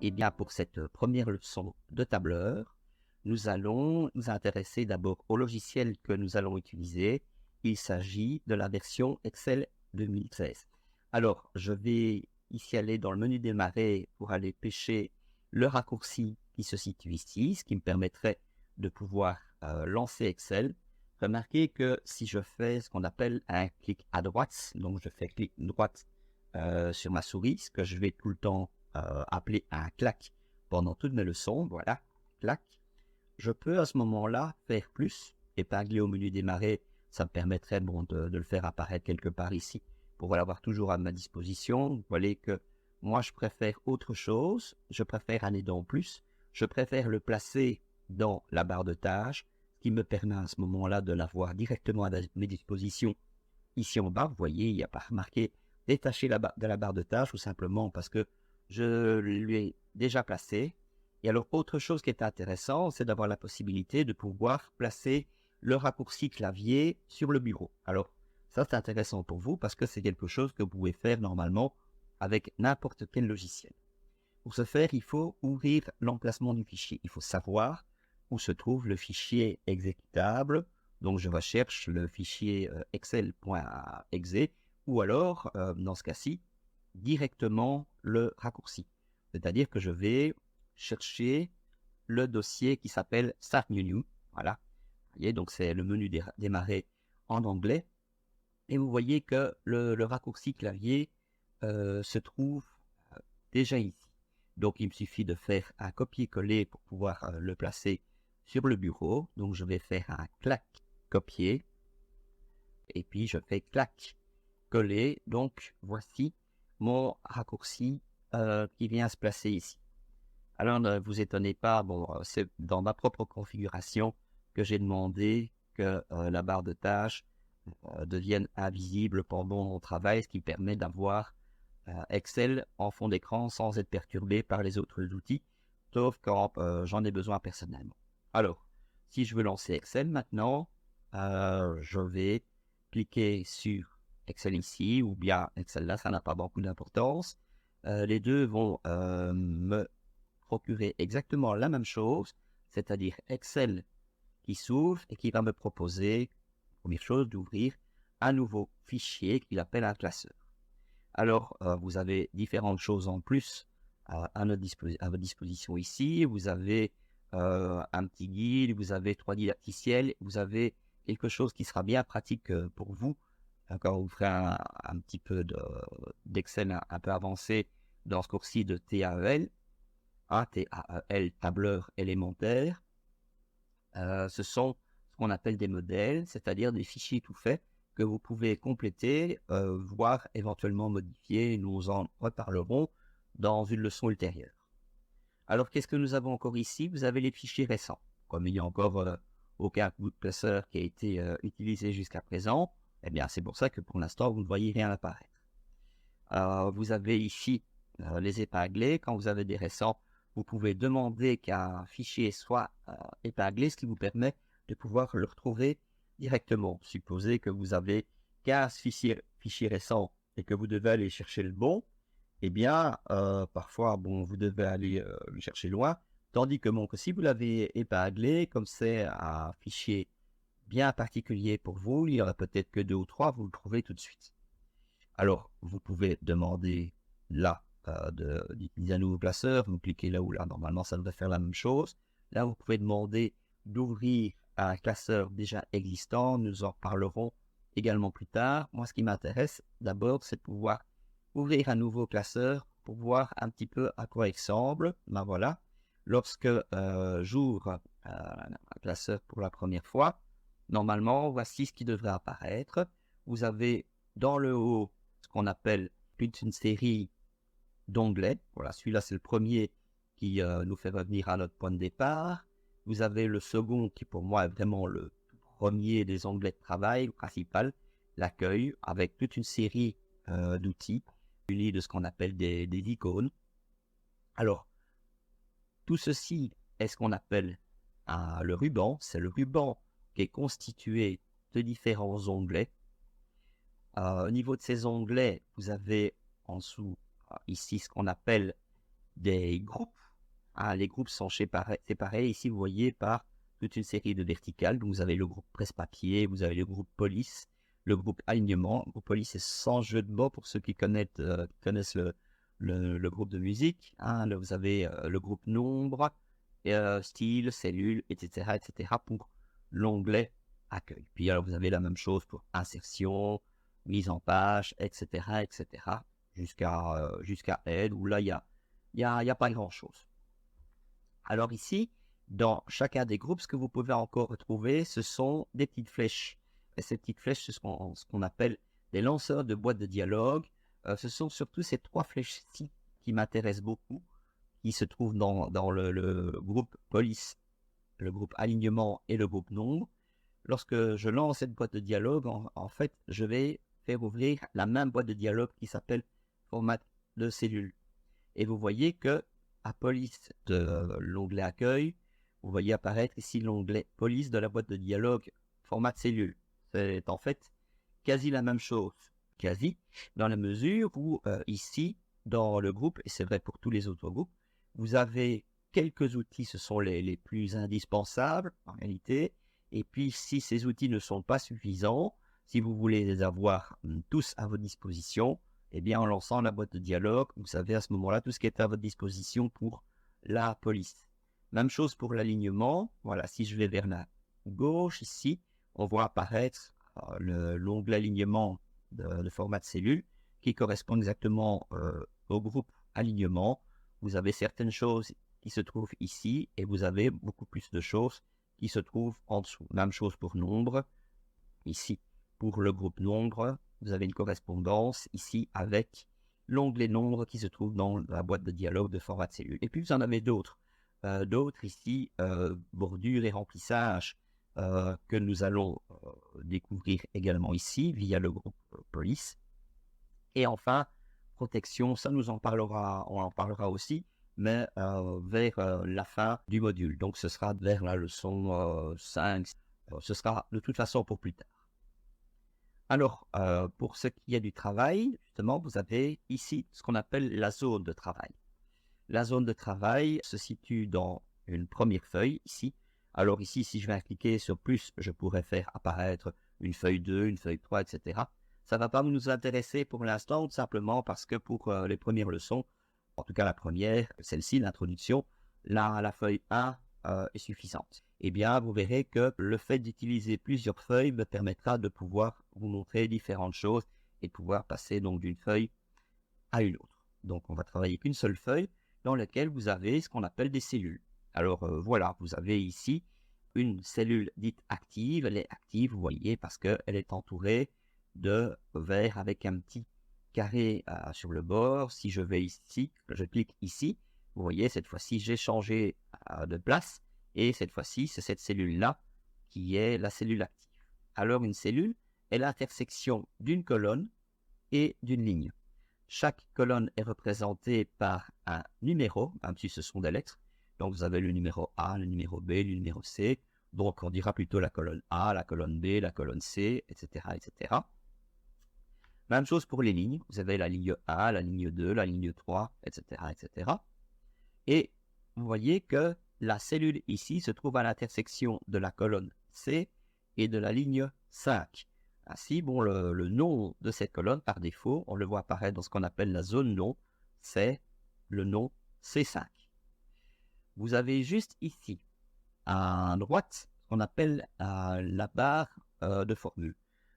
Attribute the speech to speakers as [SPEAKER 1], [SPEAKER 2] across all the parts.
[SPEAKER 1] Eh bien, pour cette première leçon de tableur, nous allons nous intéresser d'abord au logiciel que nous allons utiliser. Il s'agit de la version Excel 2013. Alors, je vais ici aller dans le menu démarrer pour aller pêcher le raccourci qui se situe ici, ce qui me permettrait de pouvoir lancer Excel. Remarquez que si je fais ce qu'on appelle un clic à droite, donc je fais clic droite sur ma souris, ce que je vais tout le temps appeler un clac pendant toutes mes leçons, voilà, clac. Je peux à ce moment-là faire plus, épingler au menu démarrer, ça me permettrait de le faire apparaître quelque part ici pour l'avoir toujours à ma disposition. Vous voyez que moi je préfère autre chose, je préfère aller dans plus, je préfère le placer dans la barre de tâches, ce qui me permet à ce moment-là de l'avoir directement à mes dispositions. Ici en bas, vous voyez, il n'y a pas marqué détacher de la barre de tâches, tout simplement parce que je lui ai déjà placé. Et alors, autre chose qui est intéressant, c'est d'avoir la possibilité de pouvoir placer le raccourci clavier sur le bureau. Alors, ça, c'est intéressant pour vous parce que c'est quelque chose que vous pouvez faire normalement avec n'importe quel logiciel. Pour ce faire, il faut ouvrir l'emplacement du fichier. Il faut savoir où se trouve le fichier exécutable. Donc, je recherche le fichier excel.exe ou alors, dans ce cas-ci, directement le raccourci. C'est-à-dire que je vais chercher le dossier qui s'appelle Start Menu. Voilà. Vous voyez, donc c'est le menu démarrer en anglais. Et vous voyez que le raccourci clavier se trouve déjà ici. Donc, il me suffit de faire un copier-coller pour pouvoir le placer sur le bureau. Donc, je vais faire un clac copier. Et puis, je fais clac coller. Donc, voici mon raccourci qui vient se placer ici. Alors, ne vous étonnez pas, bon, c'est dans ma propre configuration que j'ai demandé que la barre de tâches devienne invisible pendant mon travail, ce qui permet d'avoir Excel en fond d'écran sans être perturbé par les autres outils, sauf quand j'en ai besoin personnellement. Alors, si je veux lancer Excel maintenant, je vais cliquer sur Excel ici, ou bien Excel là, ça n'a pas beaucoup d'importance. Les deux vont me procurer exactement la même chose, c'est-à-dire Excel qui s'ouvre et qui va me proposer, première chose, d'ouvrir un nouveau fichier qu'il appelle un classeur. Alors, vous avez différentes choses en plus à votre disposition ici. Vous avez un petit guide, vous avez 3 didacticiels, vous avez quelque chose qui sera bien pratique pour vous quand vous ferez un petit peu d'Excel un peu avancé dans ce cours-ci de TAEL, TAEL, tableur élémentaire. Ce sont ce qu'on appelle des modèles, c'est-à-dire des fichiers tout faits que vous pouvez compléter, voire éventuellement modifier. Nous en reparlerons dans une leçon ultérieure. Alors, qu'est-ce que nous avons encore ici? Vous avez les fichiers récents. Comme il n'y a encore aucun classeur qui a été utilisé jusqu'à présent, eh bien, c'est pour ça que pour l'instant, vous ne voyez rien apparaître. Vous avez ici les épinglés. Quand vous avez des récents, vous pouvez demander qu'un fichier soit épinglé, ce qui vous permet de pouvoir le retrouver directement. Supposez que vous avez 15 fichiers récents et que vous devez aller chercher le bon, eh bien, parfois, bon, vous devez aller le chercher loin, tandis que si vous l'avez épinglé, comme c'est un fichier bien particulier pour vous, il y aura peut-être que 2 ou 3, vous le trouvez tout de suite. Alors, vous pouvez demander là d'utiliser un nouveau classeur, vous cliquez là où là, normalement ça devrait faire la même chose. Là, vous pouvez demander d'ouvrir un classeur déjà existant, nous en parlerons également plus tard. Moi, ce qui m'intéresse d'abord, c'est de pouvoir ouvrir un nouveau classeur pour voir un petit peu à quoi il ressemble. Ben voilà, lorsque j'ouvre un classeur pour la première fois, normalement, voici ce qui devrait apparaître. Vous avez dans le haut ce qu'on appelle toute une série d'onglets. Voilà, celui-là, c'est le premier qui nous fait revenir à notre point de départ. Vous avez le second qui, pour moi, est vraiment le premier des onglets de travail, le principal, l'accueil, avec toute une série d'outils, unis de ce qu'on appelle des icônes. Alors, tout ceci est ce qu'on appelle le ruban. C'est le ruban qui est constitué de différents onglets. Au niveau de ces onglets, vous avez en dessous ici ce qu'on appelle des groupes. Les groupes sont séparés ici, vous voyez, par toute une série de verticales. Donc, vous avez le groupe presse-papier, vous avez le groupe police, le groupe alignement. Le groupe police, c'est sans jeu de mots pour ceux qui connaissent le groupe de musique. Là, vous avez le groupe nombre, style, cellule, etc. pour l'onglet accueil. Puis alors, vous avez la même chose pour insertion, mise en page, etc. jusqu'à aide, où là, il y a pas grand-chose. Alors ici, dans chacun des groupes, ce que vous pouvez encore retrouver, ce sont des petites flèches. Et ces petites flèches, ce sont ce qu'on appelle des lanceurs de boîtes de dialogue. Ce sont surtout ces 3 flèches-ci qui m'intéressent beaucoup, qui se trouvent dans le groupe police, le groupe alignement et le groupe nombre. Lorsque je lance cette boîte de dialogue, en fait, je vais faire ouvrir la même boîte de dialogue qui s'appelle format de cellule. Et vous voyez que à police de l'onglet accueil, vous voyez apparaître ici l'onglet police de la boîte de dialogue format de cellule. C'est en fait quasi la même chose, quasi, dans la mesure où ici, dans le groupe, et c'est vrai pour tous les autres groupes, vous avez quelques outils, ce sont les plus indispensables en réalité, et puis si ces outils ne sont pas suffisants, si vous voulez les avoir tous à votre disposition, eh bien en lançant la boîte de dialogue, vous avez à ce moment-là tout ce qui est à votre disposition pour la police. Même chose pour l'alignement, voilà, si je vais vers la gauche ici, on voit apparaître l'onglet alignement de format de cellule qui correspond exactement au groupe alignement. Vous avez certaines choses qui se trouvent ici et vous avez beaucoup plus de choses qui se trouvent en dessous. Même chose pour nombre. Ici, pour le groupe nombre, vous avez une correspondance ici avec l'onglet nombre qui se trouve dans la boîte de dialogue de format de cellule. Et puis vous en avez d'autres. D'autres ici, bordure et remplissage que nous allons découvrir également ici via le groupe police. Et enfin, protection, ça on en parlera aussi, mais vers la fin du module. Donc ce sera vers la leçon 5, ce sera de toute façon pour plus tard. Alors, pour ce qui est du travail, justement, vous avez ici ce qu'on appelle la zone de travail. La zone de travail se situe dans une première feuille, ici. Alors ici, si je vais cliquer sur plus, je pourrais faire apparaître une feuille 2, une feuille 3, etc. Ça ne va pas nous intéresser pour l'instant, tout simplement parce que pour les premières leçons, en tout cas la première, celle-ci, l'introduction, la feuille 1 est suffisante. Eh bien, vous verrez que le fait d'utiliser plusieurs feuilles me permettra de pouvoir vous montrer différentes choses et de pouvoir passer donc d'une feuille à une autre. Donc, on va travailler qu'une seule feuille dans laquelle vous avez ce qu'on appelle des cellules. Alors, voilà, vous avez ici une cellule dite active. Elle est active, vous voyez, parce qu'elle est entourée de verres avec un petit carré sur le bord. Si je vais ici, je clique ici, vous voyez, cette fois-ci, j'ai changé de place. Et cette fois-ci, c'est cette cellule-là qui est la cellule active. Alors, une cellule est l'intersection d'une colonne et d'une ligne. Chaque colonne est représentée par un numéro, même si ce sont des lettres. Donc, vous avez le numéro A, le numéro B, le numéro C. Donc, on dira plutôt la colonne A, la colonne B, la colonne C, etc., etc. Même chose pour les lignes. Vous avez la ligne A, la ligne 2, la ligne 3, etc., etc. Et vous voyez que la cellule ici se trouve à l'intersection de la colonne C et de la ligne 5. Ainsi, bon, le nom de cette colonne, par défaut, on le voit apparaître dans ce qu'on appelle la zone nom, c'est le nom C5. Vous avez juste ici, à droite, ce qu'on appelle la barre de formule.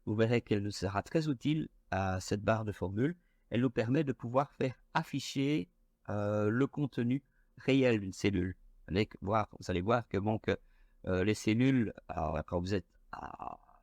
[SPEAKER 1] Vous verrez qu'elle nous sera très utile, cette barre de formule. Elle nous permet de pouvoir faire afficher le contenu réel d'une cellule. Vous allez voir que, bon, les cellules, alors, quand vous êtes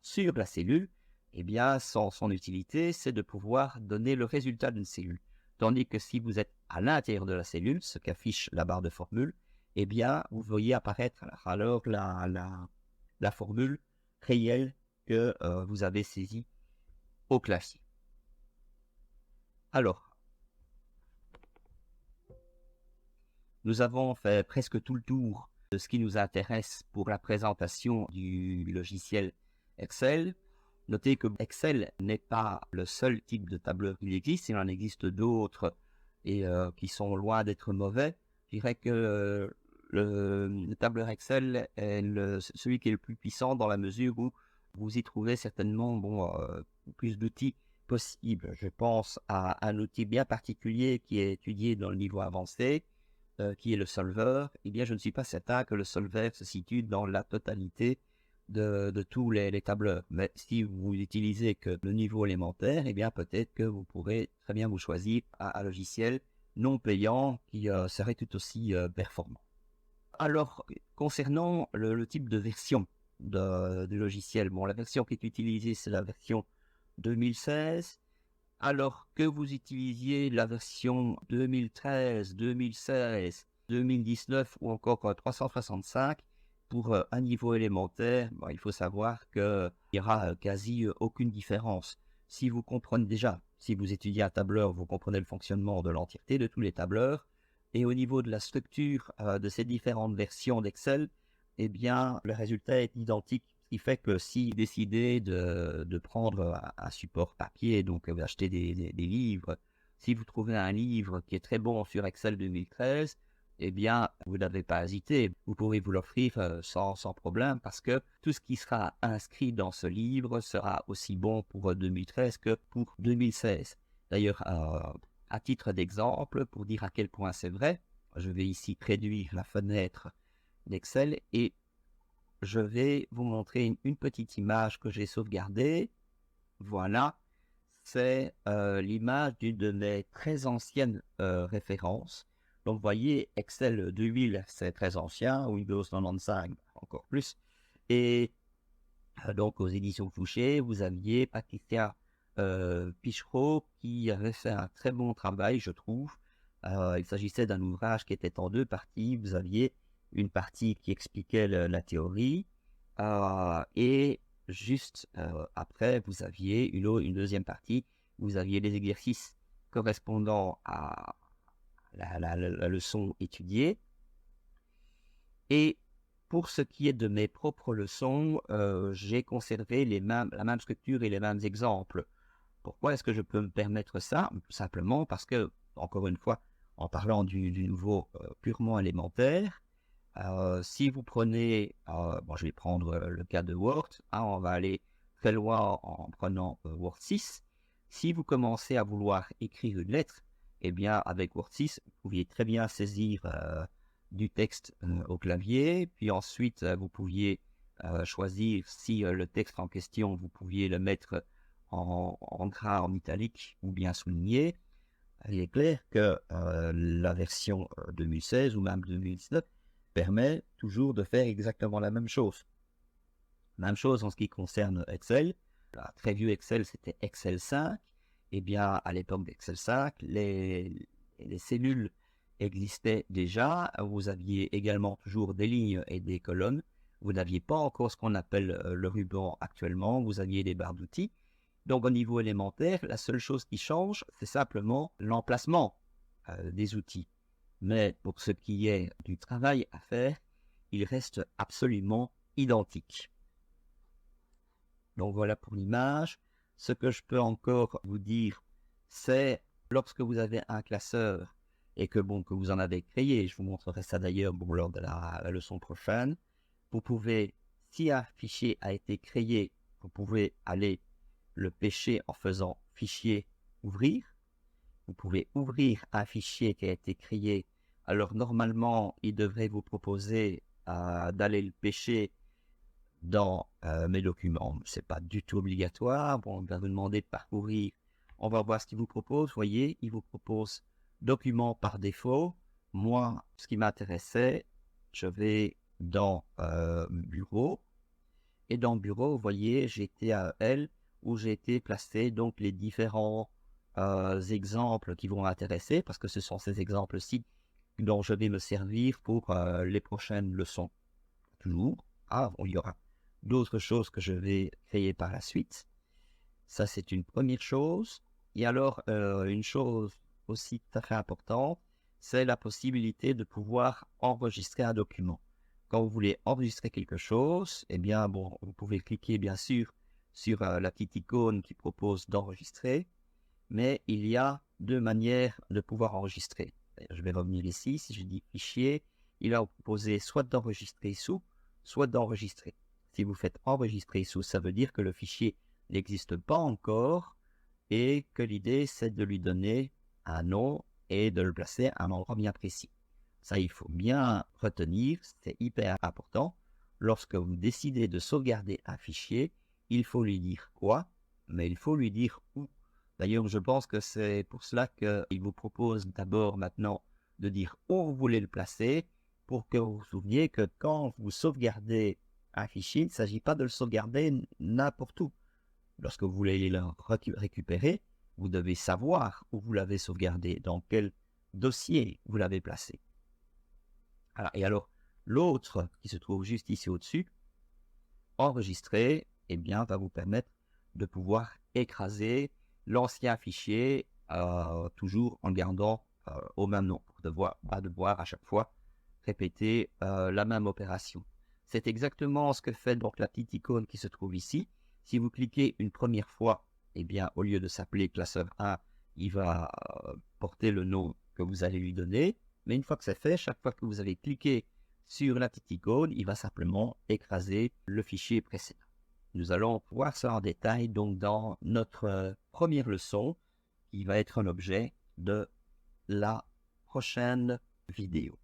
[SPEAKER 1] sur la cellule, eh bien, son utilité, c'est de pouvoir donner le résultat d'une cellule. Tandis que si vous êtes à l'intérieur de la cellule, ce qu'affiche la barre de formule, eh bien, vous voyez apparaître alors la formule réelle que vous avez saisie au clavier. Alors, nous avons fait presque tout le tour de ce qui nous intéresse pour la présentation du logiciel Excel. Notez que Excel n'est pas le seul type de tableur qu'il existe, il en existe d'autres et qui sont loin d'être mauvais. Je dirais que le tableur Excel est celui qui est le plus puissant dans la mesure où vous y trouvez certainement plus d'outils possibles. Je pense à un outil bien particulier qui est étudié dans le niveau avancé, qui est le solver. Eh bien, je ne suis pas certain que le solver se situe dans la totalité de tous les tableurs. Mais si vous utilisez que le niveau élémentaire, eh bien, peut-être que vous pourrez très bien vous choisir un logiciel non payant qui serait tout aussi performant. Alors, concernant le type de version du logiciel, bon, la version qui est utilisée, c'est la version 2016. Alors que vous utilisiez la version 2013, 2016, 2019 ou encore 365 pour un niveau élémentaire, il faut savoir qu'il n'y aura quasi aucune différence. Si vous comprenez déjà, si vous étudiez un tableur, vous comprenez le fonctionnement de l'entièreté de tous les tableurs. Et au niveau de la structure de ces différentes versions d'Excel, eh bien, le résultat est identique. Ce qui fait que si vous décidez de prendre un support papier, donc d'acheter des livres, si vous trouvez un livre qui est très bon sur Excel 2013, eh bien, vous n'avez pas hésité. Vous pourrez vous l'offrir sans problème parce que tout ce qui sera inscrit dans ce livre sera aussi bon pour 2013 que pour 2016. D'ailleurs, à titre d'exemple, pour dire à quel point c'est vrai, je vais ici réduire la fenêtre d'Excel et je vais vous montrer une petite image que j'ai sauvegardée. Voilà, c'est l'image d'une de mes très anciennes références. Donc, vous voyez, Excel 2000, c'est très ancien, Windows 95, encore plus. Et donc, aux éditions Fouché, vous aviez Patricia Pichereau qui avait fait un très bon travail, je trouve. Il s'agissait d'un ouvrage qui était en deux parties. Vous aviez une partie qui expliquait la théorie et juste après, vous aviez une deuxième partie. Vous aviez les exercices correspondant à la leçon étudiée. Et pour ce qui est de mes propres leçons, j'ai conservé la même structure et les mêmes exemples. Pourquoi est-ce que je peux me permettre ça? Simplement parce que, encore une fois, en parlant du niveau purement élémentaire, si vous prenez, je vais prendre le cas de Word, on va aller très loin en prenant Word 6. Si vous commencez à vouloir écrire une lettre, eh bien, avec Word 6, vous pouviez très bien saisir du texte au clavier, puis ensuite, vous pouviez choisir si le texte en question, vous pouviez le mettre en gras, en italique ou bien souligné. Il est clair que la version 2016 ou même 2019 permet toujours de faire exactement la même chose. Même chose en ce qui concerne Excel. La très vieux Excel, c'était Excel 5. Eh bien, à l'époque d'Excel 5, les cellules existaient déjà. Vous aviez également toujours des lignes et des colonnes. Vous n'aviez pas encore ce qu'on appelle le ruban actuellement. Vous aviez des barres d'outils. Donc, au niveau élémentaire, la seule chose qui change, c'est simplement l'emplacement des outils. Mais pour ce qui est du travail à faire, il reste absolument identique. Donc voilà pour l'image. Ce que je peux encore vous dire, c'est lorsque vous avez un classeur et que vous en avez créé, je vous montrerai ça d'ailleurs lors de la leçon prochaine, vous pouvez, si un fichier a été créé, vous pouvez aller le pêcher en faisant fichier ouvrir. Vous pouvez ouvrir un fichier qui a été créé. Alors normalement, il devrait vous proposer d'aller le pêcher dans mes documents. Ce n'est pas du tout obligatoire. Bon, on va vous demander de parcourir. On va voir ce qu'il vous propose. Vous voyez, il vous propose documents par défaut. Moi, ce qui m'intéressait, je vais dans bureau. Et dans bureau, vous voyez, j'ai été à L où j'ai été placé donc les différents exemples qui vont m'intéresser parce que ce sont ces exemples-ci dont je vais me servir pour les prochaines leçons. Toujours. Il y aura d'autres choses que je vais créer par la suite. Ça, c'est une première chose. Et alors, une chose aussi très importante, c'est la possibilité de pouvoir enregistrer un document. Quand vous voulez enregistrer quelque chose, eh bien, vous pouvez cliquer bien sûr sur la petite icône qui propose d'enregistrer, mais il y a deux manières de pouvoir enregistrer. Je vais revenir ici. Si je dis fichier, il va vous proposer soit d'enregistrer sous, soit d'enregistrer. Si vous faites enregistrer sous, ça veut dire que le fichier n'existe pas encore et que l'idée, c'est de lui donner un nom et de le placer à un endroit bien précis. Ça, il faut bien retenir, c'est hyper important. Lorsque vous décidez de sauvegarder un fichier, il faut lui dire quoi, mais il faut lui dire où. D'ailleurs, je pense que c'est pour cela qu'il vous propose d'abord maintenant de dire où vous voulez le placer, pour que vous vous souveniez que quand vous sauvegardez un fichier, il ne s'agit pas de le sauvegarder n'importe où. Lorsque vous voulez le récupérer, vous devez savoir où vous l'avez sauvegardé, dans quel dossier vous l'avez placé. Et alors, l'autre qui se trouve juste ici au-dessus, enregistrer, eh bien, va vous permettre de pouvoir écraser l'ancien fichier, toujours en le gardant au même nom, pour pas devoir à chaque fois répéter la même opération. C'est exactement ce que fait donc la petite icône qui se trouve ici. Si vous cliquez une première fois, eh bien, au lieu de s'appeler classeur 1, il va porter le nom que vous allez lui donner. Mais une fois que c'est fait, chaque fois que vous avez cliqué sur la petite icône, il va simplement écraser le fichier précédent. Nous allons voir ça en détail donc dans notre première leçon qui va être un objet de la prochaine vidéo.